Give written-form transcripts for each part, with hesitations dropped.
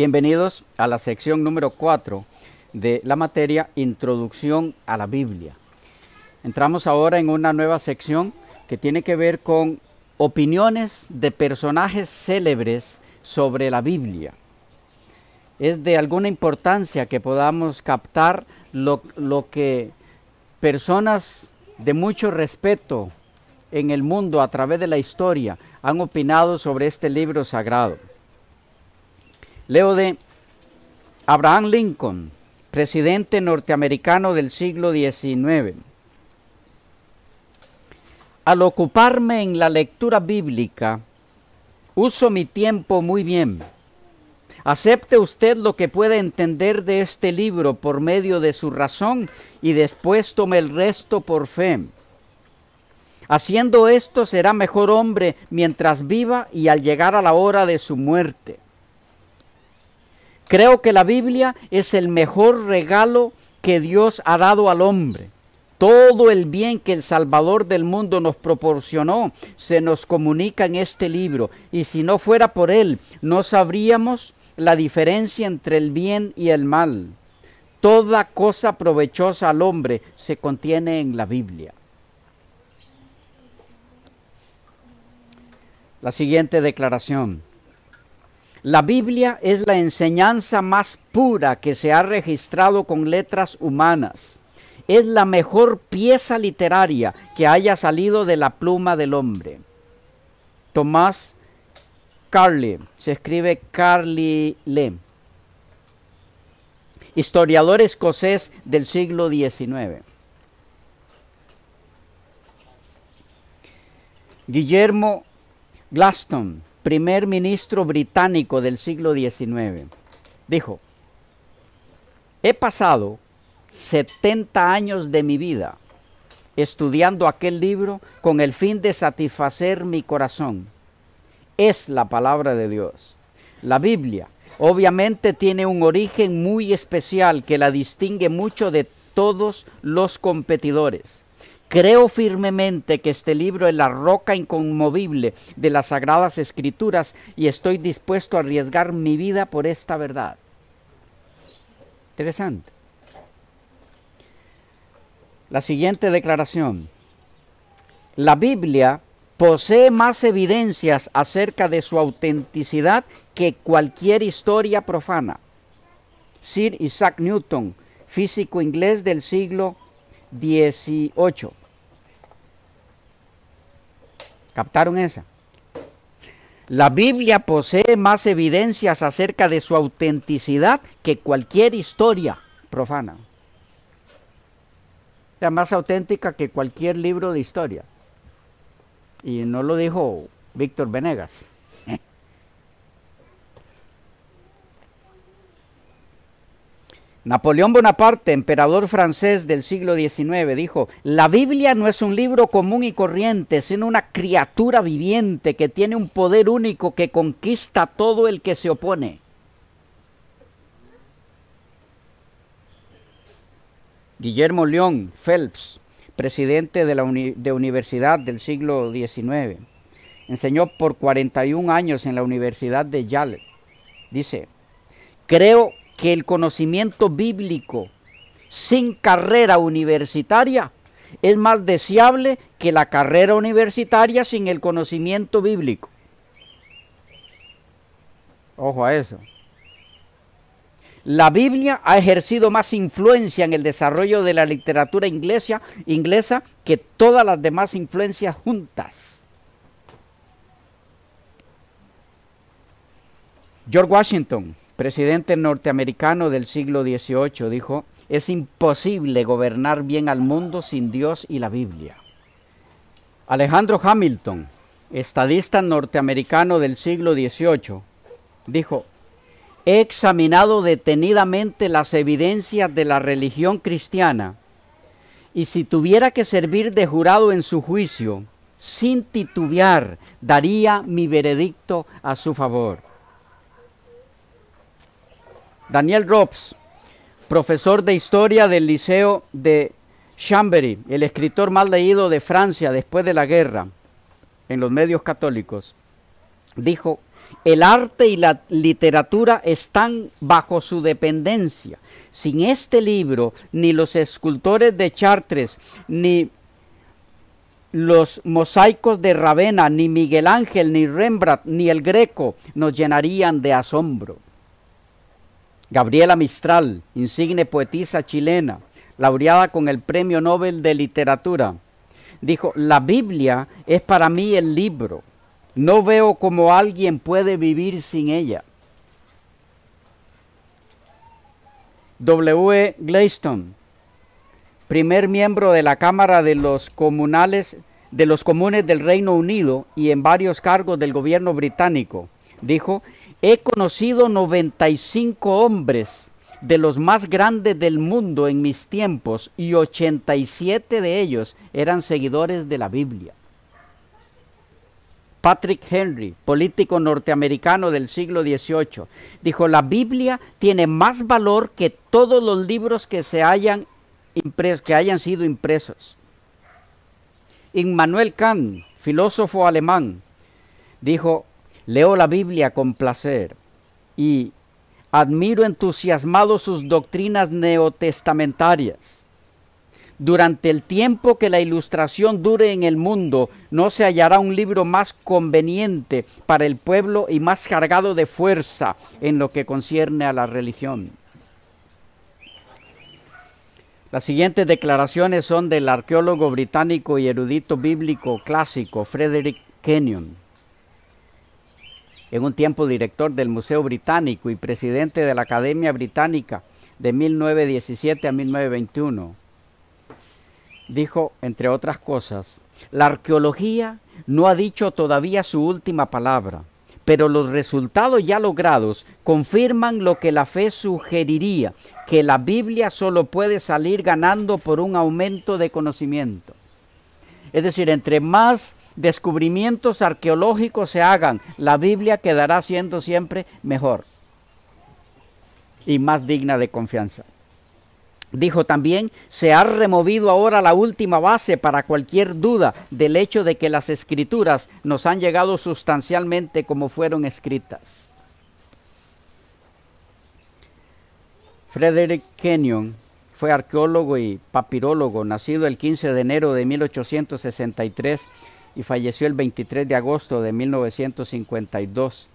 Bienvenidos a la sección número 4 de la materia Introducción a la Biblia. Entramos ahora en una nueva sección que tiene que ver con opiniones de personajes célebres sobre la Biblia. Es de alguna importancia que podamos captar lo que personas de mucho respeto en el mundo a través de la historia han opinado sobre este libro sagrado. Leo de Abraham Lincoln, presidente norteamericano del siglo XIX. Al ocuparme en la lectura bíblica, uso mi tiempo muy bien. Acepte usted lo que pueda entender de este libro por medio de su razón y después tome el resto por fe. Haciendo esto será mejor hombre mientras viva y al llegar a la hora de su muerte. Creo que la Biblia es el mejor regalo que Dios ha dado al hombre. Todo el bien que el Salvador del mundo nos proporcionó se nos comunica en este libro, y si no fuera por él, no sabríamos la diferencia entre el bien y el mal. Toda cosa provechosa al hombre se contiene en la Biblia. La siguiente declaración. La Biblia es la enseñanza más pura que se ha registrado con letras humanas. Es la mejor pieza literaria que haya salido de la pluma del hombre. Tomás Carlyle, se escribe Carlyle, historiador escocés del siglo XIX. Guillermo Gladstone, primer ministro británico del siglo XIX, dijo: he pasado 70 años de mi vida estudiando aquel libro con el fin de satisfacer mi corazón. Es la palabra de Dios. La Biblia obviamente tiene un origen muy especial que la distingue mucho de todos los competidores. Creo firmemente que este libro es la roca inconmovible de las Sagradas Escrituras y estoy dispuesto a arriesgar mi vida por esta verdad. Interesante. La siguiente declaración. La Biblia posee más evidencias acerca de su autenticidad que cualquier historia profana. Sir Isaac Newton, físico inglés del siglo XVIII. ¿Captaron esa? La Biblia posee más evidencias acerca de su autenticidad que cualquier historia profana. O sea, más auténtica que cualquier libro de historia. Y no lo dijo Víctor Venegas. Napoleón Bonaparte, emperador francés del siglo XIX, dijo: la Biblia no es un libro común y corriente, sino una criatura viviente que tiene un poder único que conquista a todo el que se opone. Guillermo Lyon Phelps, presidente de la universidad del siglo XIX, enseñó por 41 años en la Universidad de Yale. Dice: creo que el conocimiento bíblico sin carrera universitaria es más deseable que la carrera universitaria sin el conocimiento bíblico. Ojo a eso. La Biblia ha ejercido más influencia en el desarrollo de la literatura inglesa que todas las demás influencias juntas. George Washington, presidente norteamericano del siglo XVIII, dijo: es imposible gobernar bien al mundo sin Dios y la Biblia. Alejandro Hamilton, estadista norteamericano del siglo XVIII, dijo: he examinado detenidamente las evidencias de la religión cristiana y si tuviera que servir de jurado en su juicio, sin titubear, daría mi veredicto a su favor. Daniel Robs, profesor de historia del Liceo de Chambéry, el escritor más leído de Francia después de la guerra en los medios católicos, dijo: El arte y la literatura están bajo su dependencia. Sin este libro, ni los escultores de Chartres, ni los mosaicos de Ravenna, ni Miguel Ángel, ni Rembrandt, ni el Greco nos llenarían de asombro. Gabriela Mistral, insigne poetisa chilena, laureada con el Premio Nobel de Literatura, dijo: la Biblia es para mí el libro. No veo cómo alguien puede vivir sin ella. W. Gladstone, primer miembro de la Cámara de los Comunes del Reino Unido y en varios cargos del gobierno británico, dijo: he conocido 95 hombres de los más grandes del mundo en mis tiempos y 87 de ellos eran seguidores de la Biblia. Patrick Henry, político norteamericano del siglo XVIII, dijo: la Biblia tiene más valor que todos los libros que hayan sido impresos. Immanuel Kant, filósofo alemán, dijo: leo la Biblia con placer y admiro entusiasmado sus doctrinas neotestamentarias. Durante el tiempo que la Ilustración dure en el mundo, no se hallará un libro más conveniente para el pueblo y más cargado de fuerza en lo que concierne a la religión. Las siguientes declaraciones son del arqueólogo británico y erudito bíblico clásico Frederick Kenyon, en un tiempo director del Museo Británico y presidente de la Academia Británica de 1917 a 1921. Dijo, entre otras cosas: la arqueología no ha dicho todavía su última palabra, pero los resultados ya logrados confirman lo que la fe sugeriría, que la Biblia solo puede salir ganando por un aumento de conocimiento. Es decir, entre más descubrimientos arqueológicos se hagan, la Biblia quedará siendo siempre mejor y más digna de confianza. Dijo también: se ha removido ahora la última base para cualquier duda del hecho de que las Escrituras nos han llegado sustancialmente como fueron escritas. Frederick Kenyon fue arqueólogo y papirólogo, nacido el 15 de enero de 1863 y falleció el 23 de agosto de 1952.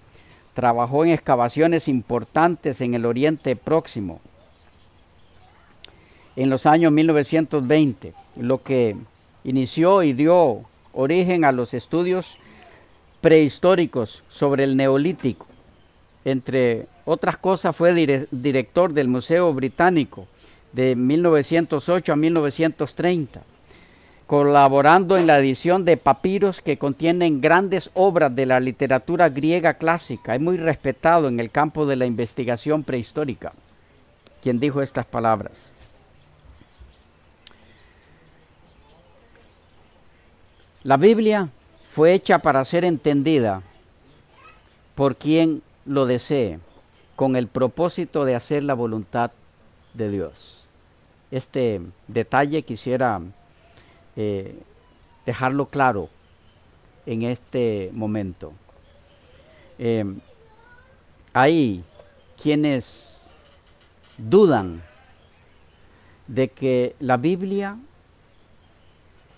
Trabajó en excavaciones importantes en el Oriente Próximo en los años 1920, lo que inició y dio origen a los estudios prehistóricos sobre el Neolítico. Entre otras cosas, fue director del Museo Británico de 1908 a 1930, colaborando en la edición de papiros que contienen grandes obras de la literatura griega clásica. Es muy respetado en el campo de la investigación prehistórica, quien dijo estas palabras: la Biblia fue hecha para ser entendida por quien lo desee, con el propósito de hacer la voluntad de Dios. Este detalle quisiera dejarlo claro en este momento. Hay quienes dudan de que la Biblia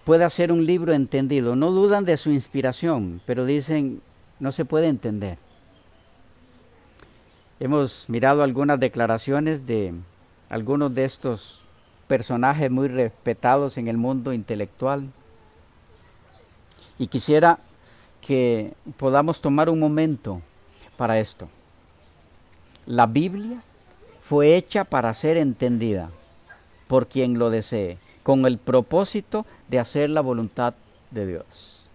pueda ser un libro entendido. No dudan de su inspiración, pero dicen: no se puede entender. Hemos mirado algunas declaraciones de algunos de estos personajes muy respetados en el mundo intelectual, y quisiera que podamos tomar un momento para esto. La Biblia fue hecha para ser entendida por quien lo desee, con el propósito de hacer la voluntad de Dios.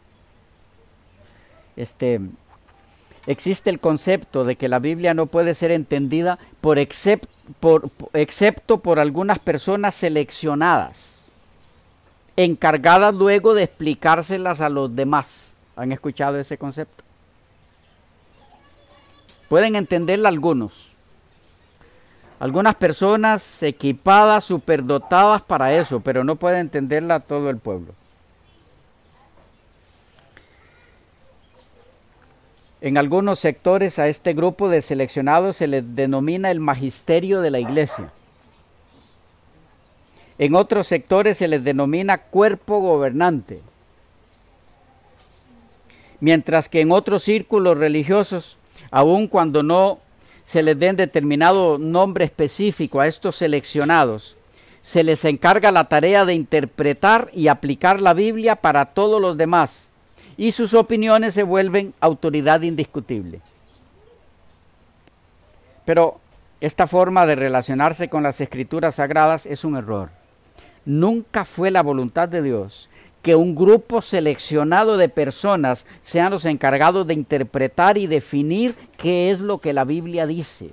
Existe el concepto de que la Biblia no puede ser entendida excepto por algunas personas seleccionadas, encargadas luego de explicárselas a los demás. ¿Han escuchado ese concepto? Pueden entenderla algunas personas equipadas, superdotadas para eso, pero no puede entenderla todo el pueblo. En algunos sectores a este grupo de seleccionados se les denomina el magisterio de la iglesia. En otros sectores se les denomina cuerpo gobernante. Mientras que en otros círculos religiosos, aun cuando no se les den determinado nombre específico a estos seleccionados, se les encarga la tarea de interpretar y aplicar la Biblia para todos los demás, y sus opiniones se vuelven autoridad indiscutible. Pero esta forma de relacionarse con las Escrituras Sagradas es un error. Nunca fue la voluntad de Dios que un grupo seleccionado de personas sean los encargados de interpretar y definir qué es lo que la Biblia dice.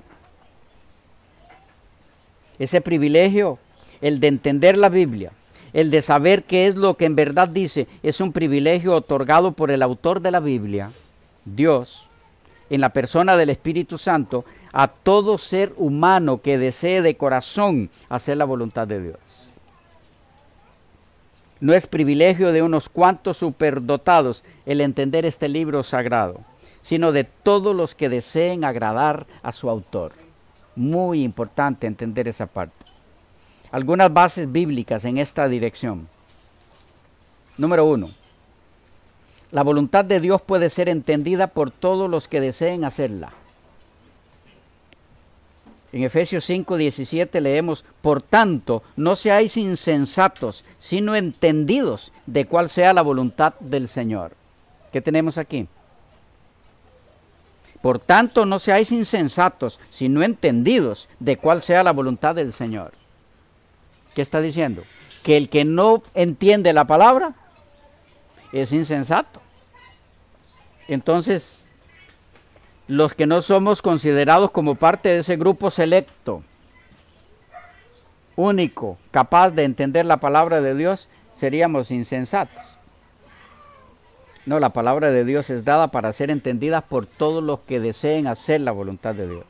Ese privilegio, el de entender la Biblia, el de saber qué es lo que en verdad dice, es un privilegio otorgado por el autor de la Biblia, Dios, en la persona del Espíritu Santo, a todo ser humano que desee de corazón hacer la voluntad de Dios. No es privilegio de unos cuantos superdotados el entender este libro sagrado, sino de todos los que deseen agradar a su autor. Muy importante entender esa parte. Algunas bases bíblicas en esta dirección. Número 1. La voluntad de Dios puede ser entendida por todos los que deseen hacerla. En Efesios 5:17 leemos: por tanto, no seáis insensatos, sino entendidos de cuál sea la voluntad del Señor. ¿Qué tenemos aquí? Por tanto, no seáis insensatos, sino entendidos de cuál sea la voluntad del Señor. ¿Qué está diciendo? Que el que no entiende la palabra es insensato. Entonces, los que no somos considerados como parte de ese grupo selecto, único, capaz de entender la palabra de Dios, seríamos insensatos. No, la palabra de Dios es dada para ser entendida por todos los que deseen hacer la voluntad de Dios.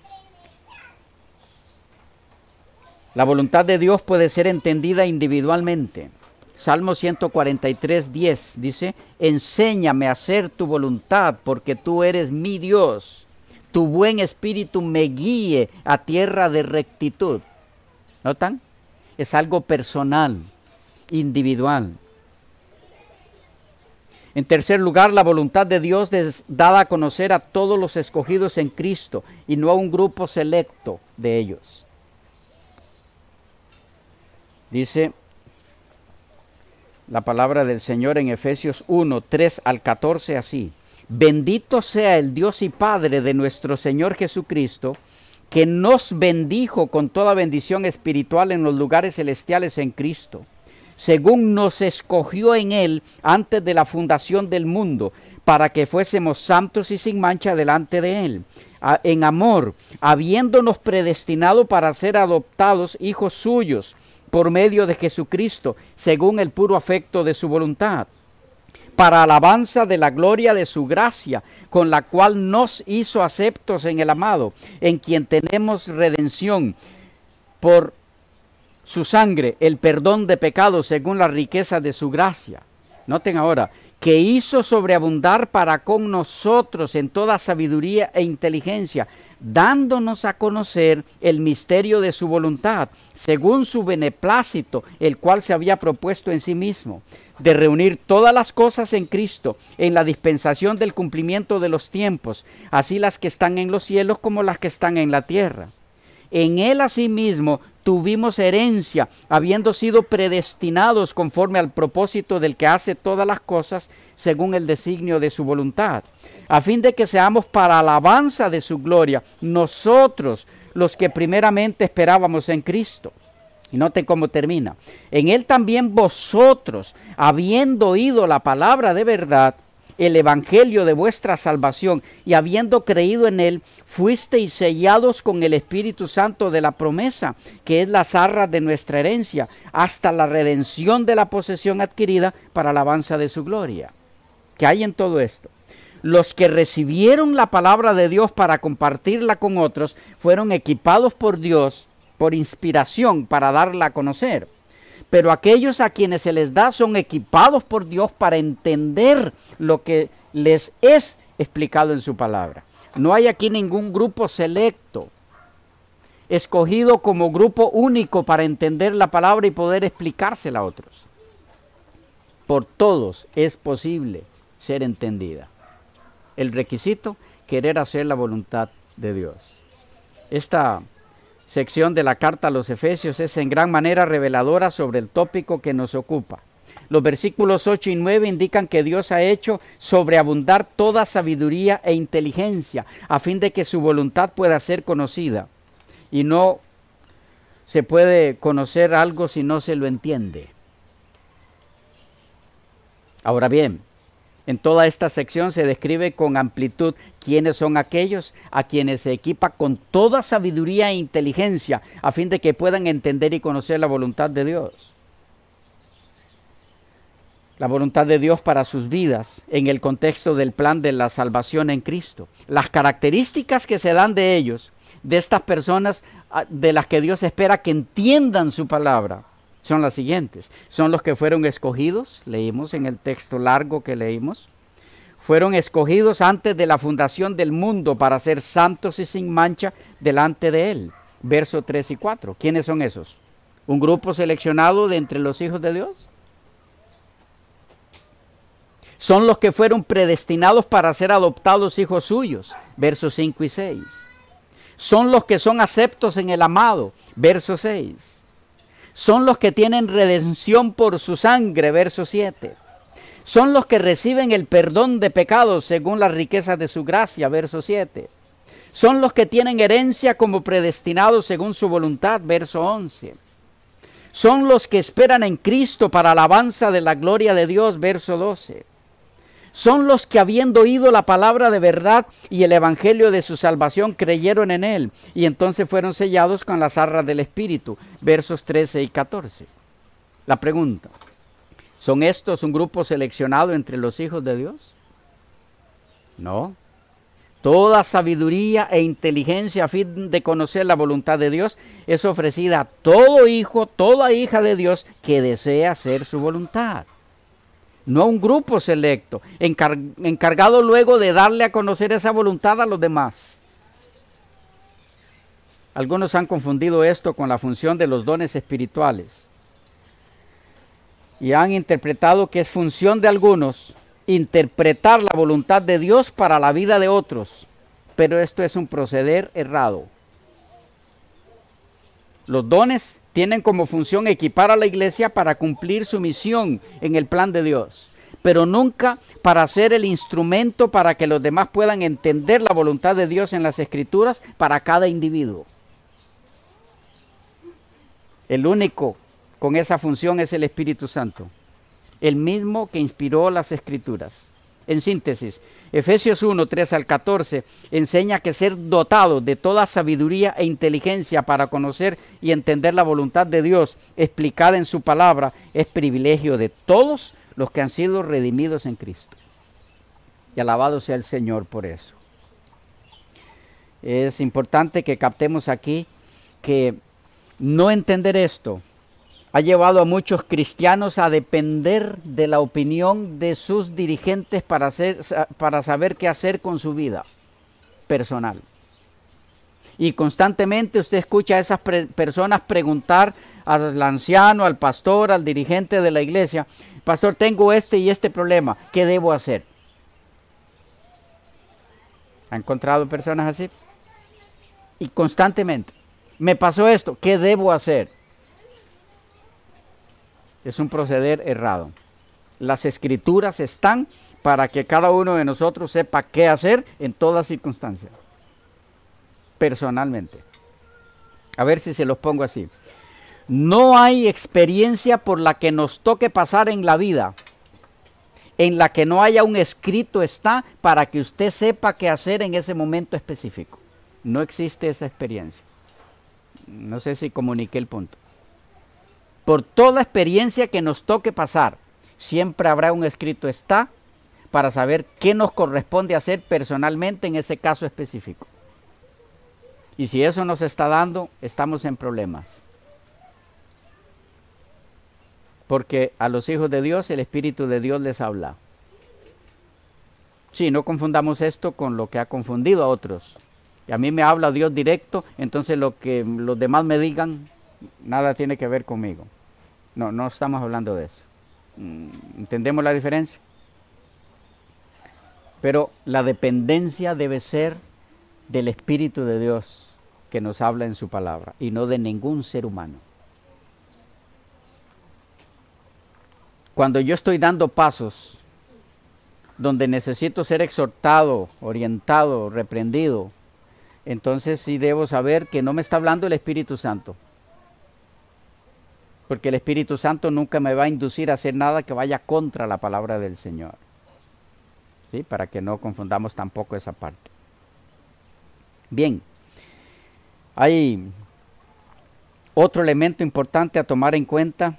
La voluntad de Dios puede ser entendida individualmente. Salmo 143:10 dice: enséñame a hacer tu voluntad, porque tú eres mi Dios. Tu buen espíritu me guíe a tierra de rectitud. ¿Notan? Es algo personal, individual. En tercer lugar, la voluntad de Dios es dada a conocer a todos los escogidos en Cristo y no a un grupo selecto de ellos. Dice la palabra del Señor en Efesios 1:3-14 así: bendito sea el Dios y Padre de nuestro Señor Jesucristo, que nos bendijo con toda bendición espiritual en los lugares celestiales en Cristo, según nos escogió en Él antes de la fundación del mundo, para que fuésemos santos y sin mancha delante de Él, en amor, habiéndonos predestinado para ser adoptados hijos suyos, por medio de Jesucristo, según el puro afecto de su voluntad, para alabanza de la gloria de su gracia, con la cual nos hizo aceptos en el amado, en quien tenemos redención por su sangre, el perdón de pecados según la riqueza de su gracia. Noten ahora, que hizo sobreabundar para con nosotros en toda sabiduría e inteligencia, dándonos a conocer el misterio de su voluntad, según su beneplácito, el cual se había propuesto en sí mismo, de reunir todas las cosas en Cristo, en la dispensación del cumplimiento de los tiempos, así las que están en los cielos como las que están en la tierra. En Él asimismo tuvimos herencia, habiendo sido predestinados conforme al propósito del que hace todas las cosas según el designio de su voluntad, a fin de que seamos para alabanza de su gloria, nosotros los que primeramente esperábamos en Cristo. Y noten cómo termina: en Él también vosotros, habiendo oído la palabra de verdad, el evangelio de vuestra salvación, y habiendo creído en Él, fuisteis sellados con el Espíritu Santo de la promesa, que es las arras de nuestra herencia, hasta la redención de la posesión adquirida para alabanza de su gloria. ¿Qué hay en todo esto? Los que recibieron la palabra de Dios para compartirla con otros, fueron equipados por Dios, por inspiración, para darla a conocer. Pero aquellos a quienes se les da son equipados por Dios para entender lo que les es explicado en su palabra. No hay aquí ningún grupo selecto, escogido como grupo único para entender la palabra y poder explicársela a otros. Por todos es posible ser entendida. El requisito, querer hacer la voluntad de Dios. Esta sección de la carta a los Efesios es en gran manera reveladora sobre el tópico que nos ocupa. Los versículos 8 y 9 indican que Dios ha hecho sobreabundar toda sabiduría e inteligencia a fin de que su voluntad pueda ser conocida. Y no se puede conocer algo si no se lo entiende. Ahora bien, en toda esta sección se describe con amplitud quiénes son aquellos a quienes se equipa con toda sabiduría e inteligencia a fin de que puedan entender y conocer la voluntad de Dios. La voluntad de Dios para sus vidas en el contexto del plan de la salvación en Cristo. Las características que se dan de ellos, de estas personas de las que Dios espera que entiendan su palabra, son las siguientes. Son los que fueron escogidos, leímos en el texto largo que leímos, fueron escogidos antes de la fundación del mundo para ser santos y sin mancha delante de Él. Versos 3 y 4. ¿Quiénes son esos? ¿Un grupo seleccionado de entre los hijos de Dios? Son los que fueron predestinados para ser adoptados hijos suyos. Versos 5 y 6. Son los que son aceptos en el amado. Verso 6. Son los que tienen redención por su sangre, verso 7. Son los que reciben el perdón de pecados según las riquezas de su gracia, verso 7. Son los que tienen herencia como predestinados según su voluntad, verso 11. Son los que esperan en Cristo para alabanza de la gloria de Dios, verso 12. Son los que habiendo oído la palabra de verdad y el evangelio de su salvación creyeron en él y entonces fueron sellados con las arras del Espíritu, versos 13 y 14. La pregunta, ¿son estos un grupo seleccionado entre los hijos de Dios? No. Toda sabiduría e inteligencia a fin de conocer la voluntad de Dios es ofrecida a todo hijo, toda hija de Dios que desea hacer su voluntad. No a un grupo selecto, encargado luego de darle a conocer esa voluntad a los demás. Algunos han confundido esto con la función de los dones espirituales y han interpretado que es función de algunos interpretar la voluntad de Dios para la vida de otros, pero esto es un proceder errado. Los dones tienen como función equipar a la iglesia para cumplir su misión en el plan de Dios, pero nunca para ser el instrumento para que los demás puedan entender la voluntad de Dios en las Escrituras para cada individuo. El único con esa función es el Espíritu Santo, el mismo que inspiró las Escrituras. En síntesis, Efesios 1, 3 al 14 enseña que ser dotado de toda sabiduría e inteligencia para conocer y entender la voluntad de Dios explicada en su palabra es privilegio de todos los que han sido redimidos en Cristo. Y alabado sea el Señor por eso. Es importante que captemos aquí que no entender esto ha llevado a muchos cristianos a depender de la opinión de sus dirigentes para saber qué hacer con su vida personal. Y constantemente usted escucha a esas personas preguntar al anciano, al pastor, al dirigente de la iglesia: pastor, tengo este y este problema, ¿qué debo hacer? ¿Ha encontrado personas así? Y constantemente, me pasó esto, ¿qué debo hacer? Es un proceder errado. Las Escrituras están para que cada uno de nosotros sepa qué hacer en todas circunstancias. Personalmente. A ver si se los pongo así. No hay experiencia por la que nos toque pasar en la vida en la que no haya un escrito está para que usted sepa qué hacer en ese momento específico. No existe esa experiencia. No sé si comuniqué el punto. Por toda experiencia que nos toque pasar, siempre habrá un escrito está para saber qué nos corresponde hacer personalmente en ese caso específico. Y si eso nos está dando, estamos en problemas. Porque a los hijos de Dios, el Espíritu de Dios les habla. Sí, no confundamos esto con lo que ha confundido a otros. Y a mí me habla Dios directo, entonces lo que los demás me digan, nada tiene que ver conmigo. No, no estamos hablando de eso. ¿Entendemos la diferencia? Pero la dependencia debe ser del Espíritu de Dios que nos habla en su palabra y no de ningún ser humano. Cuando yo estoy dando pasos donde necesito ser exhortado, orientado, reprendido, entonces sí debo saber que no me está hablando el Espíritu Santo. Porque el Espíritu Santo nunca me va a inducir a hacer nada que vaya contra la palabra del Señor. ¿Sí? Para que no confundamos tampoco esa parte. Bien, hay otro elemento importante a tomar en cuenta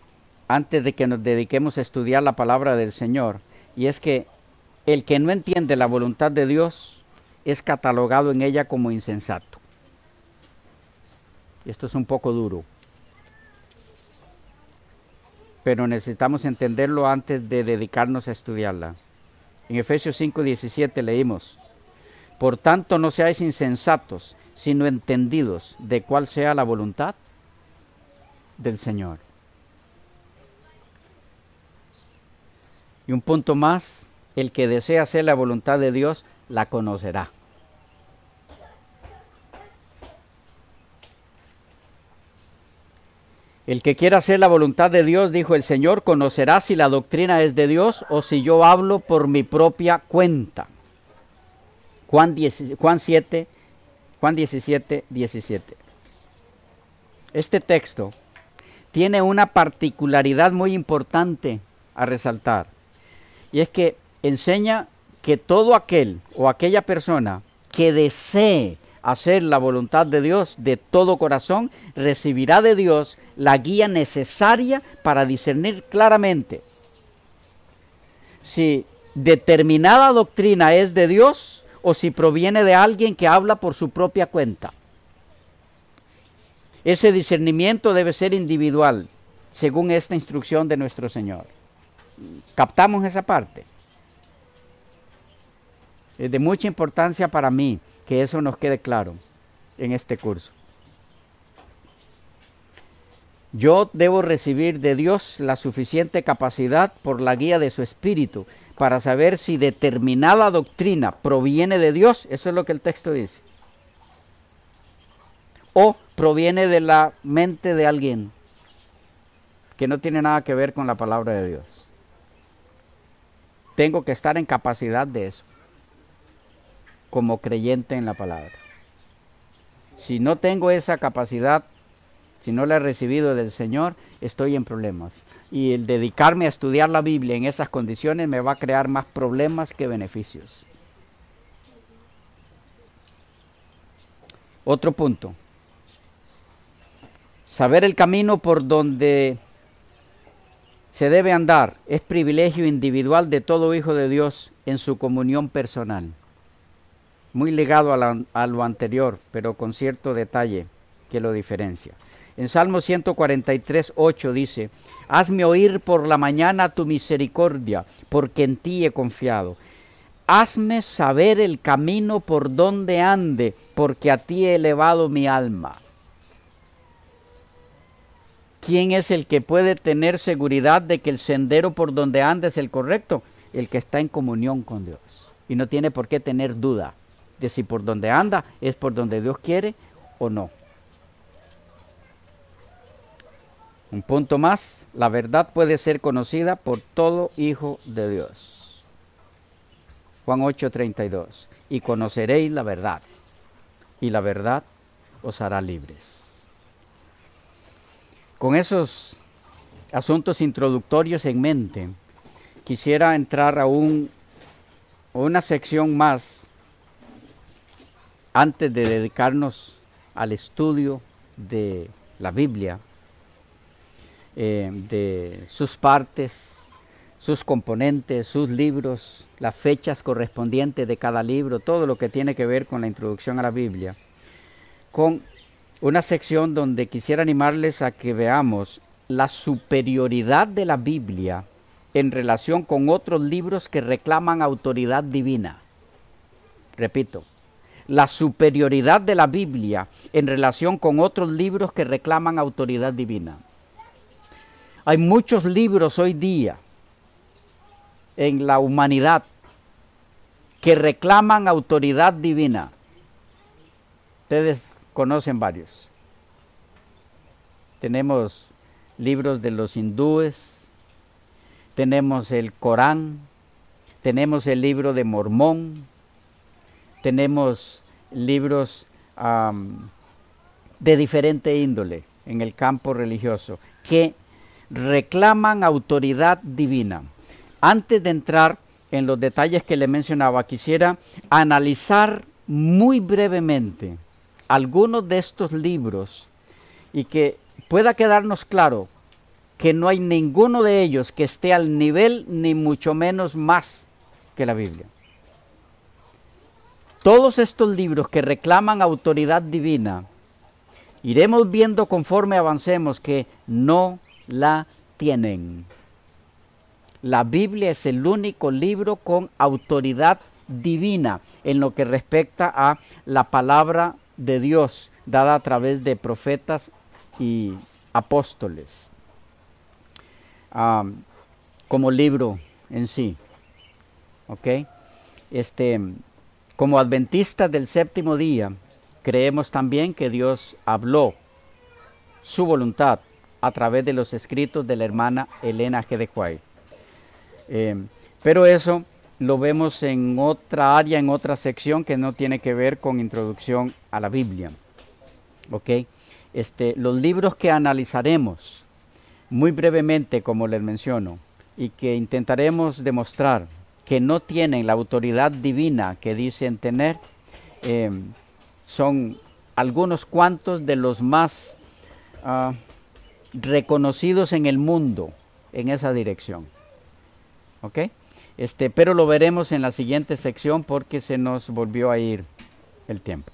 antes de que nos dediquemos a estudiar la palabra del Señor, y es que el que no entiende la voluntad de Dios es catalogado en ella como insensato. Esto es un poco duro, pero necesitamos entenderlo antes de dedicarnos a estudiarla. En Efesios 5:17 leímos: por tanto no seáis insensatos, sino entendidos de cuál sea la voluntad del Señor. Y un punto más, el que desea hacer la voluntad de Dios, la conocerá. El que quiera hacer la voluntad de Dios, dijo el Señor, conocerá si la doctrina es de Dios o si yo hablo por mi propia cuenta. Juan 17, 17. Este texto tiene una particularidad muy importante a resaltar. Y es que enseña que todo aquel o aquella persona que desee hacer la voluntad de Dios de todo corazón, recibirá de Dios la guía necesaria para discernir claramente si determinada doctrina es de Dios o si proviene de alguien que habla por su propia cuenta. Ese discernimiento debe ser individual, según esta instrucción de nuestro Señor. ¿Captamos esa parte? Es de mucha importancia para mí que eso nos quede claro en este curso. Yo debo recibir de Dios la suficiente capacidad por la guía de su Espíritu para saber si determinada doctrina proviene de Dios, eso es lo que el texto dice, o proviene de la mente de alguien que no tiene nada que ver con la palabra de Dios. Tengo que estar en capacidad de eso, como creyente en la palabra. Si no tengo esa capacidad, si no la he recibido del Señor, estoy en problemas. Y el dedicarme a estudiar la Biblia en esas condiciones me va a crear más problemas que beneficios. Otro punto. Saber el camino por donde se debe andar es privilegio individual de todo hijo de Dios en su comunión personal. Muy ligado a lo anterior, pero con cierto detalle que lo diferencia. En Salmo 143:8 dice: hazme oír por la mañana tu misericordia, porque en ti he confiado. Hazme saber el camino por donde ande, porque a ti he elevado mi alma. ¿Quién es el que puede tener seguridad de que el sendero por donde anda es el correcto? El que está en comunión con Dios. Y no tiene por qué tener duda de si por donde anda es por donde Dios quiere o no. Un punto más, la verdad puede ser conocida por todo hijo de Dios. Juan 8:32. Y conoceréis la verdad, y la verdad os hará libres. Con esos asuntos introductorios en mente, quisiera entrar a una sección más antes de dedicarnos al estudio de la Biblia, de sus partes, sus componentes, sus libros, las fechas correspondientes de cada libro, todo lo que tiene que ver con la introducción a la Biblia, con una sección donde quisiera animarles a que veamos la superioridad de la Biblia en relación con otros libros que reclaman autoridad divina. repito, la superioridad de la Biblia en relación con otros libros que reclaman autoridad divina. Hay muchos libros hoy día en la humanidad que reclaman autoridad divina. Ustedes conocen varios. Tenemos libros de los hindúes, tenemos el Corán, tenemos el libro de Mormón, tenemos libros de diferente índole en el campo religioso que reclaman autoridad divina. Antes de entrar en los detalles que le mencionaba, quisiera analizar muy brevemente algunos de estos libros y que pueda quedarnos claro que no hay ninguno de ellos que esté al nivel ni mucho menos más que la Biblia. Todos estos libros que reclaman autoridad divina, iremos viendo conforme avancemos que no la tienen. La Biblia es el único libro con autoridad divina en lo que respecta a la palabra de Dios dada a través de profetas y apóstoles, como libro en sí. ¿Ok? Como adventistas del séptimo día, creemos también que Dios habló su voluntad a través de los escritos de la hermana Elena G. de White. Pero eso lo vemos en otra área, en otra sección que no tiene que ver con introducción a la Biblia. ¿Ok? Los libros que analizaremos muy brevemente, como les menciono, y que intentaremos demostrar que no tienen la autoridad divina que dicen tener, son algunos cuantos de los más reconocidos en el mundo en esa dirección. ¿Ok? Pero lo veremos en la siguiente sección porque se nos volvió a ir el tiempo.